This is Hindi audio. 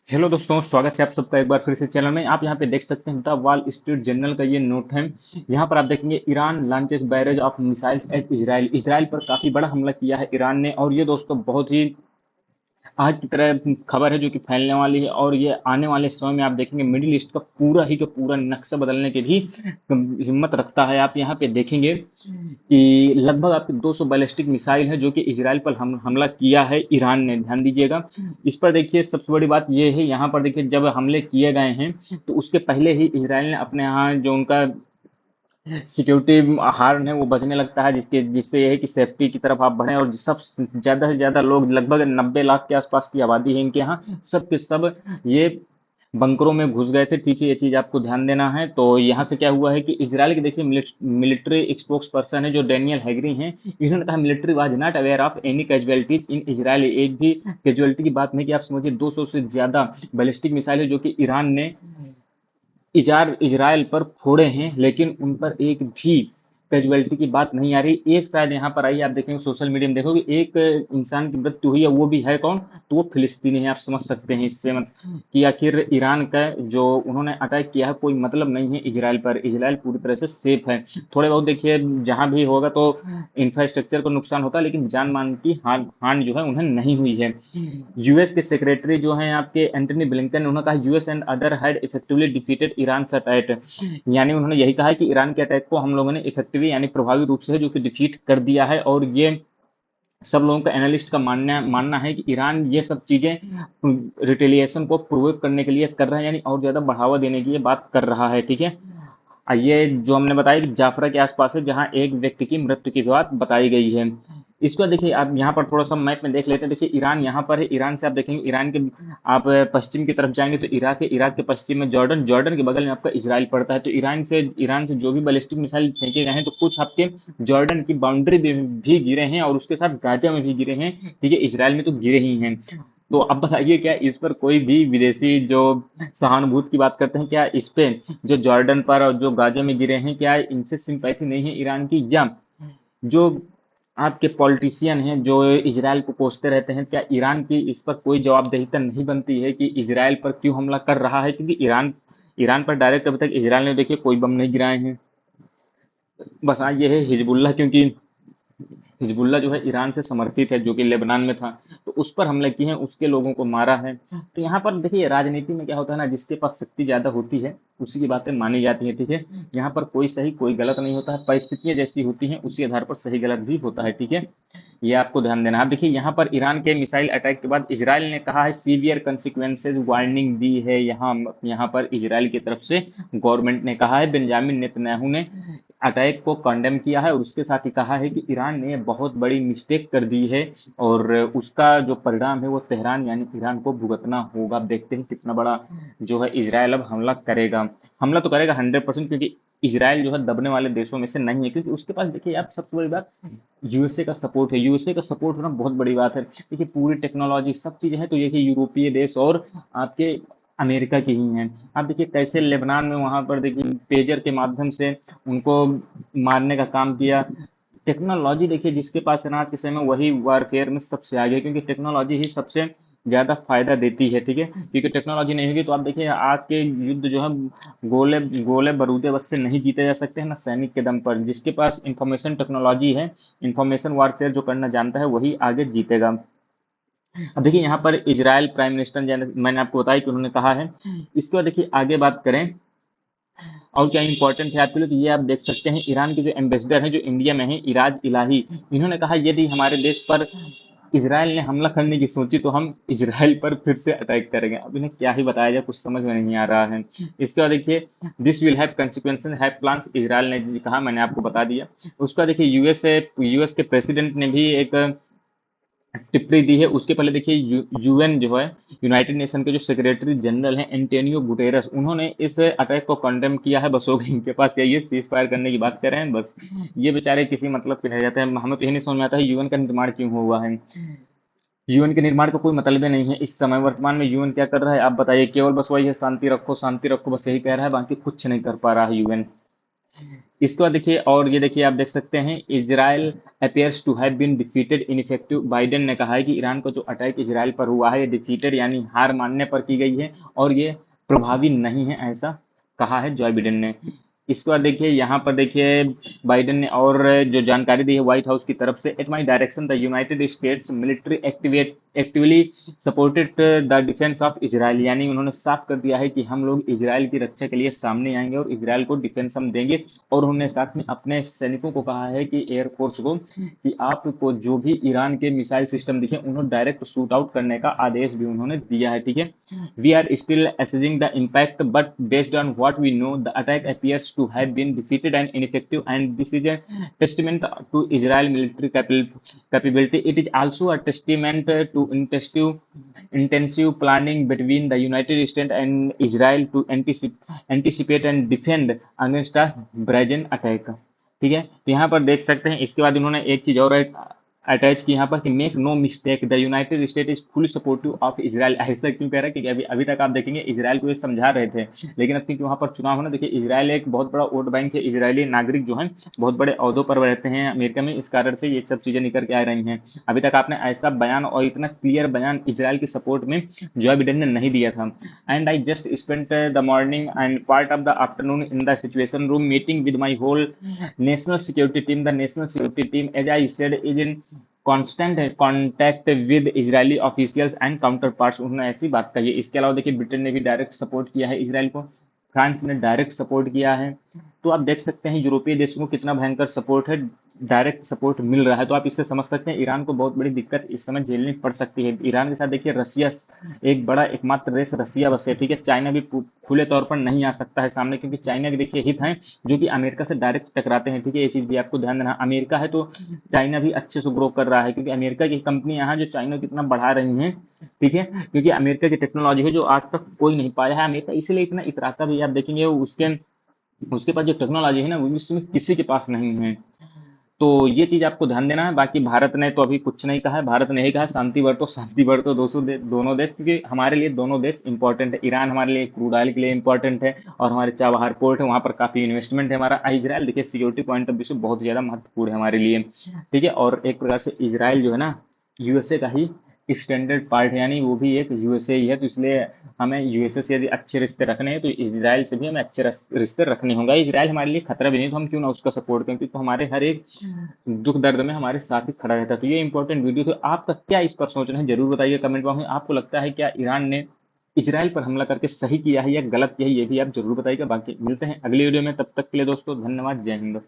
हेलो दोस्तों, स्वागत है आप सबका एक बार फिर से चैनल में। आप यहाँ पे देख सकते हैं द वॉल स्ट्रीट जर्नल का ये नोट है। यहाँ पर आप देखेंगे Iran launches barrage of missiles at Israel. Israel पर काफी बड़ा हमला किया है ईरान ने, और ये दोस्तों बहुत ही आज की तरह खबर है जो कि फैलने वाली है। और ये आने वाले समय में आप देखेंगे मिडिल ईस्ट का पूरा ही का पूरा नक्शा बदलने की भी हिम्मत रखता है। आप यहाँ पे देखेंगे कि लगभग आपके 200 बैलिस्टिक मिसाइल है जो कि इजराइल पर हमला किया है ईरान ने। ध्यान दीजिएगा इस पर। देखिए सबसे बड़ी बात यह है, यहाँ पर देखिए जब हमले किए गए हैं तो उसके पहले ही इजराइल ने अपने यहाँ जो उनका सिक्योरिटी हार्न है वो बजने लगता है, जिससे ये है कि सेफ्टी की तरफ आप बढ़ें। और सब ज्यादा से ज्यादा लोग, लगभग 90 लाख के आसपास की आबादी है इनके यहाँ, सब के सब ये बंकरों में घुस गए थे। ठीक है, ये चीज आपको ध्यान देना है। तो यहाँ से क्या हुआ है कि इजराइल के देखिए मिलिट्री स्पोक्स पर्सन है जो डेनियल हैगरी हैं। इन्होंने कहा military was not aware of any casualties in Israel. एक भी कैजुअलिटी की बात नहीं कि आप समझिए 200 से ज्यादा बैलिस्टिक मिसाइल है जो कि ईरान ने इजराइल पर फोड़े हैं, लेकिन उन पर एक भी कैजुअलिटी की बात नहीं आ रही। एक शायद यहाँ पर आई, आप देखेंगे सोशल मीडिया में देखोगे एक इंसान की मृत्यु हुई है, वो भी है कौन? तो वो फिलिस्तीनी है। आप समझ सकते हैं इससे कि आखिर ईरान का जो उन्होंने अटैक किया है कोई मतलब नहीं है इजराइल पर। इजराइल पूरी तरह से सेफ है। थोड़े बहुत देखिए जहां भी होगा तो इंफ्रास्ट्रक्चर को नुकसान होता है, लेकिन जान मान की हान हान जो है उन्हें नहीं हुई है। यूएस के सेक्रेटरी जो हैं आपके एंटनी ब्लिंकन, उन्होंने कहा US and other had effectively defeated Iran attack. यानी उन्होंने यही कहा है कि ईरान के अटैक को हम लोगों ने इफेक्टिवली यानी प्रभावी रूप से जो कि डिफीट कर दिया है। और ये सब लोगों का, एनालिस्ट का मानना मानना है कि ईरान ये सब चीजें रिटेलिएशन को प्रोवोक करने के लिए कर रहा है, यानी और ज्यादा बढ़ावा देने की ये बात कर रहा है। ठीक है। ये जो हमने बताया कि जाफरा के आसपास है जहां एक व्यक्ति की मृत्यु की बात बताई गई है। इसको देखिए आप यहाँ पर थोड़ा सा मैप में देख लेते हैं। देखिए ईरान यहाँ पर है। ईरान से आप देखेंगे, ईरान के आप पश्चिम की तरफ जाएंगे तो इराक है। इराक के पश्चिम में जॉर्डन, जॉर्डन के बगल में आपका इजराइल पड़ता है। तो ईरान से जो भी बैलिस्टिक मिसाइल फेंके गए हैं तो कुछ आपके जॉर्डन की बाउंड्री भी गिरे हैं, और उसके साथ गाजा में भी गिरे हैं। ठीक है, इजराइल में तो गिरे ही हैं। तो अब बताइए क्या इस पर कोई भी विदेशी जो सहानुभूति की बात करते हैं, क्या इस पे जो जॉर्डन पर और जो गाजा में गिरे हैं, क्या इनसे सिंपैथी नहीं है ईरान की? या जो आपके पॉलिटिशियन हैं जो इजराइल को कोसते रहते हैं, क्या ईरान की इस पर कोई जवाबदेहिता नहीं बनती है कि इजराइल पर क्यों हमला कर रहा है? क्योंकि ईरान ईरान पर डायरेक्ट अभी तक इजराइल ने देखिए कोई बम नहीं गिराए हैं। बस हाँ ये है हिजबुल्लाह, क्योंकि हिजबुल्ला जो है ईरान से समर्थित है, जो कि लेबनान में था, तो उस पर हमले किए हैं, उसके लोगों को मारा है। तो यहाँ पर देखिए राजनीति में क्या होता है ना, जिसके पास शक्ति ज्यादा होती है उसी की बातें मानी जाती है। ठीक है, यहाँ पर कोई सही कोई गलत नहीं होता है, परिस्थितियां जैसी होती हैं उसी आधार पर सही गलत भी होता है। ठीक है, ये आपको ध्यान देना है। आप देखिए यहाँ पर ईरान के मिसाइल अटैक के बाद इजराइल ने कहा है सीवियर कंसिक्वेंसेज, वार्निंग दी है। यहाँ पर इजराइल की तरफ से गवर्नमेंट ने कहा है, बेंजामिन नेतन्याहू ने अटैक को कंडेम किया है, और उसके साथ ही कहा है कि ईरान ने बहुत बड़ी मिस्टेक कर दी है, और उसका जो परिणाम है वो तेहरान यानी ईरान को भुगतना होगा। अब देखते हैं कितना बड़ा जो है इजराइल अब हमला करेगा। हमला तो करेगा 100%, क्योंकि इजराइल जो है दबने वाले देशों में से नहीं है, क्योंकि उसके पास देखिए आप सबसे बड़ी बात यूएसए का सपोर्ट है। यूएसए का सपोर्ट होना बहुत बड़ी बात है। देखिए पूरी टेक्नोलॉजी सब चीजें हैं, तो ये कि यूरोपीय देश और आपके अमेरिका की ही हैं। आप देखिए कैसे लेबनान में वहां पर देखिए पेजर के माध्यम से उनको मारने का काम किया। टेक्नोलॉजी देखिए जिसके पास है ना आज के समय में, वही वारफेयर में सबसे आगे है, क्योंकि टेक्नोलॉजी ही सबसे ज्यादा फायदा देती है। ठीक है, क्योंकि टेक्नोलॉजी नहीं होगी तो आप देखिए आज के युद्ध जो है गोले गोले बारूदे बस से नहीं जीते जा सकते हैं ना सैनिक के दम पर। जिसके पास इंफॉर्मेशन टेक्नोलॉजी है, इंफॉर्मेशन वारफेयर जो करना जानता है, वही आगे जीतेगा। अब देखिए यहाँ पर इजराइल प्राइम मिनिस्टर, मैंने आपको बताया कि उन्होंने कहा है। इसके बाद देखिए आगे बात करें और क्या इंपॉर्टेंट है आपके लिए, तो ये आप देख सकते हैं ईरान के जो एम्बेसडर हैं जो इंडिया में हैं, इराज इलाही, इन्होंने कहा यदि हमारे देश पर इजराइल ने हमला करने की सोची तो हम इजराइल पर फिर से अटैक करेंगे। अब इन्हें क्या ही बताया जाए, कुछ समझ में नहीं आ रहा है। इसके बाद देखिए this will have consequences have plans, Israel ने कहा, मैंने आपको बता दिया। उसका देखिए यूएस के प्रेसिडेंट ने भी एक टिप्पणी दी है। उसके पहले देखिए यूएन जो है, यूनाइटेड नेशन के जो सेक्रेटरी जनरल हैं एंटोनियो गुटेरस, उन्होंने इस अटैक को कंडेम किया है। बस हो गई इनके पास यही है, सीज फायर करने की बात कर रहे हैं बस। ये बेचारे किसी मतलब के रह जाते हैं। हमें तो यही नहीं समझ में आता है यूएन का निर्माण क्यों हुआ है। यूएन के निर्माण का कोई मतलब ही नहीं है इस समय। वर्तमान में यूएन क्या कर रहा है आप बताइए? केवल बस वही है, शांति रखो शांति रखो, बस यही कह रहा है, बाकी कुछ नहीं कर पा रहा है यूएन। इसके बाद देखिए, और ये देखिए आप देख सकते हैं, Israel appears to have been defeated ineffective. Biden ने कहा है कि ईरान का जो अटैक इजराइल पर हुआ है ये डिफीटेड यानी हार मानने पर की गई है और ये प्रभावी नहीं है, ऐसा कहा है जो बाइडेन ने। इसके बाद देखिए यहाँ पर देखिए बाइडेन ने और जो जानकारी दी है व्हाइट हाउस की तरफ से, at my direction the United states military actively supported the defence of Israel, यानी उन्होंने साफ कर दिया है कि हम लोग इजराइल की रक्षा के लिए सामने आएंगे और इजराइल को डिफेंस हम देंगे। और उन्होंने साथ में अपने सैनिकों को कहा है कि एयरफोर्स को कि आपको जो भी ईरान के मिसाइल सिस्टम दिखे उन्होंने डायरेक्ट शूट आउट करने का आदेश भी उन्होंने दिया है, ठीक है। We are still assessing the impact, but based on what we know, the attack appears to have been defeated and ineffective, and this is a testament to Israel military capability. It is also a testament to intensive planning between the United States and Israel to anticipate and defend against a brazen attack. ठीक है, तो यहाँ पर देख सकते हैं। इसके बाद उन्होंने एक चीज और अटैच की यहाँ पर कि make no mistake the United State is fully supportive of Israel. ऐसा क्यों कह रहा है? क्योंकि अभी अभी तक आप देखेंगे इजराइल को ये समझा रहे थे, लेकिन अब क्योंकि वहां पर चुनाव होना, देखिए इजराइल एक बहुत बड़ा वोट बैंक है, इजरायली नागरिक जो है बहुत बड़े अहदों पर रहते हैं अमेरिका में, इस कारण से ये सब चीजें निकल के आ रही हैं। अभी तक आपने ऐसा बयान और इतना क्लियर बयान इजराइल के सपोर्ट में जो बाइडेन ने नहीं दिया था। And I just spent the morning and part of the afternoon in the situation room meeting with my whole national security team. The national security team, as I said, is in constant contact with Israeli officials and counterparts. उन्होंने ऐसी बात कही है। इसके अलावा देखिए ब्रिटेन ने भी डायरेक्ट सपोर्ट किया है इजराइल को, फ्रांस ने डायरेक्ट सपोर्ट किया है। तो आप देख सकते हैं यूरोपीय देशों को कितना भयंकर सपोर्ट है, डायरेक्ट सपोर्ट मिल रहा है। तो आप इससे समझ सकते हैं ईरान को बहुत बड़ी दिक्कत इस समय झेलनी पड़ सकती है। ईरान के साथ देखिए रसिया एक बड़ा एकमात्र देश रसिया बस है, ठीक है। चाइना भी खुले तौर पर नहीं आ सकता है सामने, क्योंकि चाइना के देखिए हित हैं जो कि अमेरिका से डायरेक्ट टकराते हैं, ठीक है। ये चीज भी आपको ध्यान देना। अमेरिका है तो चाइना भी अच्छे से ग्रो कर रहा है, क्योंकि अमेरिका की कंपनी यहाँ जो चाइना कितना बढ़ा रही हैं, ठीक है। क्योंकि अमेरिका की टेक्नोलॉजी है जो आज तक कोई नहीं पाया है। अमेरिका इसलिए इतना इतराता भी है। आप देखेंगे उसके उसके पास जो टेक्नोलॉजी है ना वो विश्व में किसी के पास नहीं है। तो ये चीज आपको ध्यान देना है। बाकी भारत ने तो अभी कुछ नहीं कहा है। भारत ने यही कहा शांति बरतो दोनों देश, क्योंकि हमारे लिए दोनों देश इंपॉर्टेंट है। ईरान हमारे लिए क्रूड ऑयल के लिए इंपॉर्टेंट है और हमारे चाबहार पोर्ट है, वहां पर काफी इन्वेस्टमेंट है हमारा। इजराइल देखिए सिक्योरिटी पॉइंट ऑफ व्यू से बहुत ज्यादा महत्वपूर्ण है हमारे लिए, ठीक है। और एक प्रकार से इजराइल जो है ना यूएसए का ही एक्सटेंडेड पार्ट है, यानी वो भी एक यूएसए ही है। तो इसलिए हमें यूएसए से यदि अच्छे रिश्ते रखने हैं तो इजराइल से भी हमें अच्छे रिश्ते रखने होंगे। इजराइल हमारे लिए खतरा भी नहीं, तो हम क्यों ना उसका सपोर्ट करें, क्योंकि तो हमारे हर एक दुख दर्द में हमारे साथ ही खड़ा रहता है। तो ये इंपॉर्टेंट वीडियो। तो आपका क्या इस पर सोचना है जरूर बताइए कमेंट बॉक्स में। आपको लगता है क्या ईरान ने इजराइल पर हमला करके सही किया है या गलत किया है, ये भी आप जरूर बताइएगा। बाकी मिलते हैं अगली वीडियो में, तब तक के लिए दोस्तों धन्यवाद, जय हिंद।